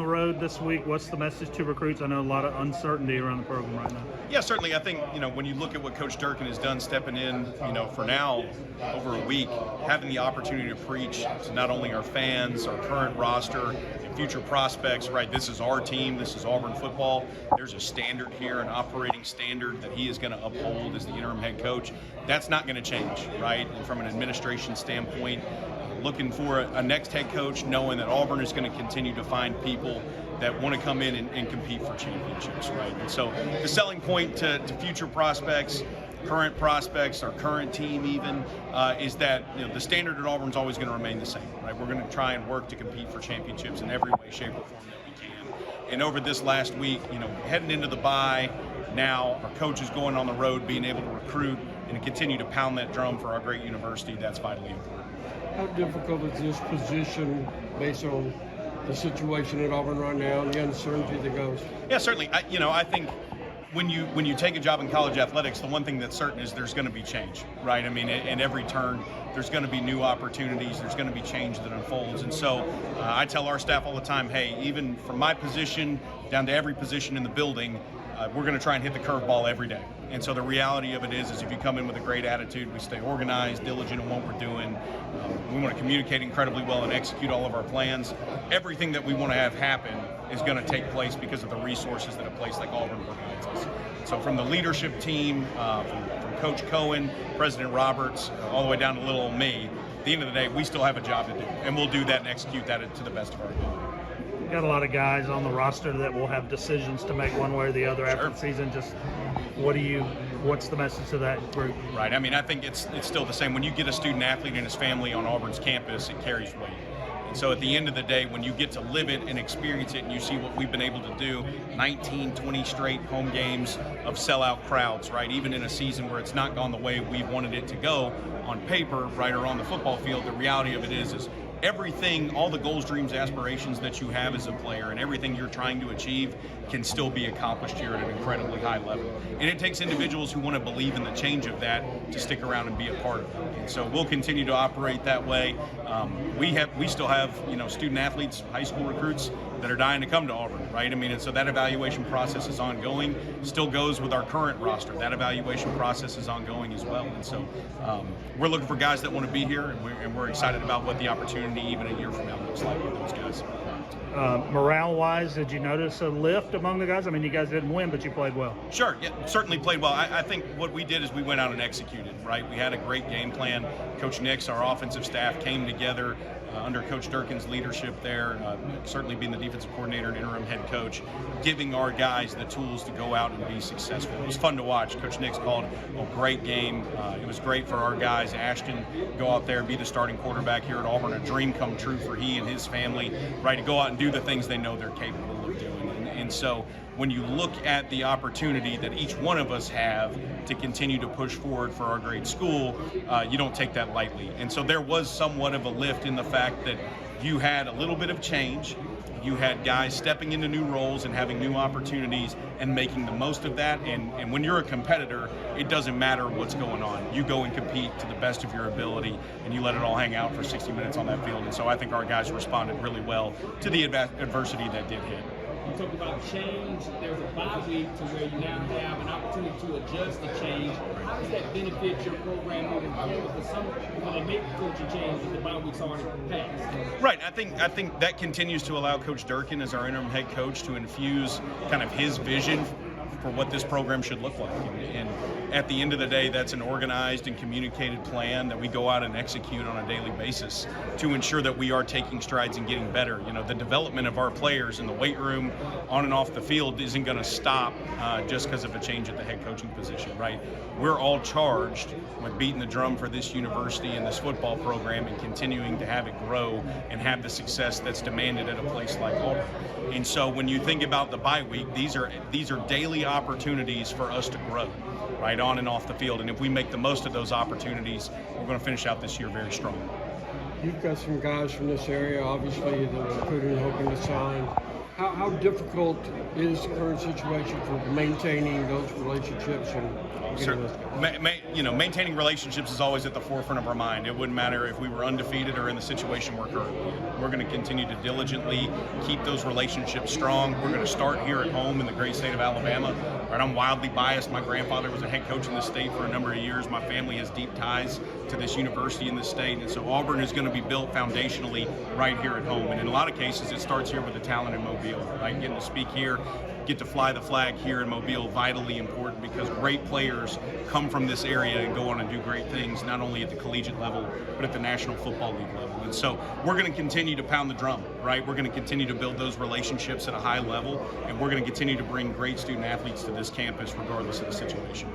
road this week. What's the message to recruits? I know a lot of uncertainty around the program right now. Yeah, certainly. I think, when you look at what Coach Durkin has done stepping in, for now, over a week, having the opportunity to preach to not only our fans, our current roster, and future prospects, right? This is our team. This is Auburn football. There's a standard here, an operating standard that he is going to uphold as the interim head coach. That's not going to change, right? And from an administration standpoint, looking for a next head coach, knowing that Auburn is going to continue to find people that want to come in and compete for championships, right? And so the selling point to future prospects, current prospects, our current team even, is that the standard at Auburn is always going to remain the same, right? We're going to try and work to compete for championships in every way, shape, or form that we can. And over this last week, heading into the bye, now our coaches going on the road, being able to recruit and continue to pound that drum for our great university, that's vitally important. How difficult is this position based on the situation at Auburn right now and the uncertainty that goes? Yeah, certainly. I think when you take a job in college athletics, the one thing that's certain is there's going to be change, right? I mean, in every turn, there's going to be new opportunities. There's going to be change that unfolds. And so I tell our staff all the time, hey, even from my position down to every position in the building, we're going to try and hit the curveball every day. And so the reality of it is if you come in with a great attitude, we stay organized, diligent in what we're doing. We want to communicate incredibly well and execute all of our plans. Everything that we want to have happen is going to take place because of the resources that a place like Auburn provides us. So from the leadership team, from Coach Cohen, President Roberts, all the way down to little old me, at the end of the day, we still have a job to do. And we'll do that and execute that to the best of our ability. Got a lot of guys on the roster that will have decisions to make one way or the other after the season. Just what's the message to that group? Right. I mean, I think it's still the same. When you get a student athlete and his family on Auburn's campus, it carries weight. And so at the end of the day, when you get to live it and experience it and you see what we've been able to do, 19, 20 straight home games of sellout crowds, right? Even in a season where it's not gone the way we wanted it to go on paper, right, or on the football field, the reality of it is everything, all the goals, dreams, aspirations that you have as a player and everything you're trying to achieve can still be accomplished here at an incredibly high level. And it takes individuals who want to believe in the change of that to stick around and be a part of it. And so we'll continue to operate that way. We still have, student athletes, high school recruits that are dying to come to Auburn, right? I mean, and so that evaluation process is ongoing, still goes with our current roster. That evaluation process is ongoing as well. And so we're looking for guys that want to be here, and we're excited about what the opportunity even a year from now looks like with those guys. Morale-wise, did you notice a lift among the guys? I mean, you guys didn't win, but you played well. Sure, yeah, certainly played well. I think what we did is we went out and executed, right? We had a great game plan. Coach Nix, our offensive staff, came together under Coach Durkin's leadership there, certainly being the defensive coordinator and interim head coach, giving our guys the tools to go out and be successful. It was fun to watch. Coach Nix called a great game. It was great for our guys. Ashton, go out there and be the starting quarterback here at Auburn, a dream come true for he and his family, right, to go out and do the things they know they're capable of doing. And so when you look at the opportunity that each one of us have to continue to push forward for our great school, you don't take that lightly. And so there was somewhat of a lift in the fact that you had a little bit of change. You had guys stepping into new roles and having new opportunities and making the most of that. And when you're a competitor, it doesn't matter what's going on. You go and compete to the best of your ability, and you let it all hang out for 60 minutes on that field. And so I think our guys responded really well to the adversity that did hit. You talk about change. There's a bye week to where you now have an opportunity to adjust the change. How does that benefit your program moving forward? Because some, when they make coaching changes, the bye week's already passed. Right. I think that continues to allow Coach Durkin as our interim head coach to infuse kind of his vision for what this program should look like. And at the end of the day, that's an organized and communicated plan that we go out and execute on a daily basis to ensure that we are taking strides and getting better. The development of our players in the weight room, on and off the field, isn't going to stop just because of a change at the head coaching position, right? We're all charged with beating the drum for this university and this football program and continuing to have it grow and have the success that's demanded at a place like Auburn. And so when you think about the bye week, these are daily opportunities for us to grow, right, on and off the field. And if we make the most of those opportunities, we're going to finish out this year very strong. You've got some guys from this area, obviously, that are recruiting, hoping to sign. How difficult is the current situation for maintaining those relationships and getting those? Maintaining relationships is always at the forefront of our mind. It wouldn't matter if we were undefeated or in the situation we're currently in. We're going to continue to diligently keep those relationships strong. We're going to start here at home in the great state of Alabama. Right, I'm wildly biased. My grandfather was a head coach in the state for a number of years. My family has deep ties to this university in the state, and so Auburn is going to be built foundationally right here at home. And in a lot of cases, it starts here with the talent in Mobile. Right, getting to speak here, get to fly the flag here in Mobile, vitally important, because great players come from this area and go on and do great things, not only at the collegiate level, but at the National Football League level. And so we're going to continue to pound the drum, right? We're going to continue to build those relationships at a high level, and we're going to continue to bring great student athletes to this campus regardless of the situation.